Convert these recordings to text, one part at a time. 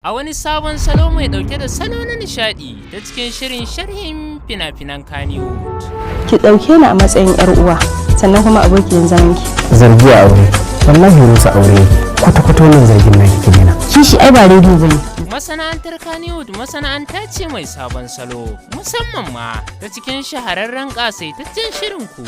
A wani sabon salo mai dauke da salo na nishadi ta cikin shirin sharhin fina-finan Kannywood. Ki dauke ni a matsayin yar uwa sannan kuma abokin zaman ki. Zargi a aure. Wallahi rusa aure. Kwata-kwata wannan zargin na kike dena. Kishi ai ba rediyo bane. Masana'antar Kannywood masana'anta ce mai sabon salo, musamman ma ta cikin shahararren kasaitaccen shirin ku.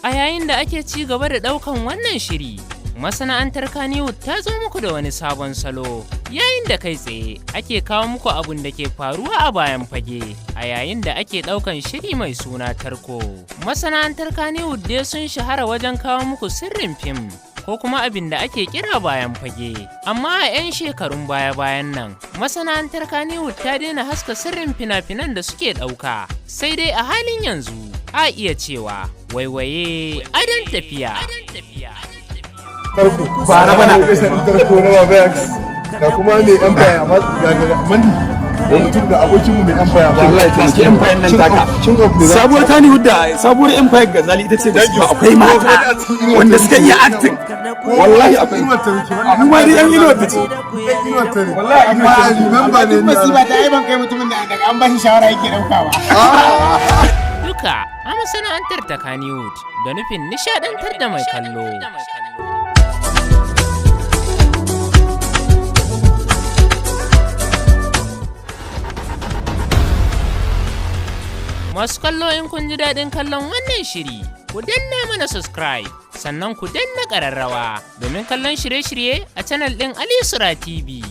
A yayin da ake ci gaba da daukan wannan shiri, masana'antar Kannywood ta zo muku da wani sabon salo, yayin da kai tsaye ake kawo muku abun da ke faruwa a bayan fage a yayin da ake ɗaukan shiri mai suna Tarko. Masana'antar Kannywood dai sun shahara wajen kawo muku sirrin fim ko kuma abin da ake kira bayan fage. Amma a 'yan shekarun baya-bayan nan, masana'antar Kannywood ta daina haska sirrin fina-finan da suke ɗauka. Sai dai a halin yanzu, a iya cewa waiwaye adon tafiya. Ba na bana tarko na Babex da kuma mai empire amma ga mandi da mutum da abokinmu mai empire ba Allah ya tashi empire nan taka. Sabuwar Kannywood da sabuwar empire Gazali ita ce da akwai mata wanda suka iya acting. Wallahi akwai wata wuce amma dai an yi wata ce. wallahi amma remember ne masiba ta ai ban kai mutumin da daga an bashi shawara yake daukawa. Duka a masana'antar ta Kannywood da nufin nishadantar da mai kallo. Masu kallo in kun ji daɗin kallon wannan shiri, ku danna mana subscribe, sannan ku danna ƙararrawa domin kallon shirye-shirye a channel ɗin Ali Sura TV.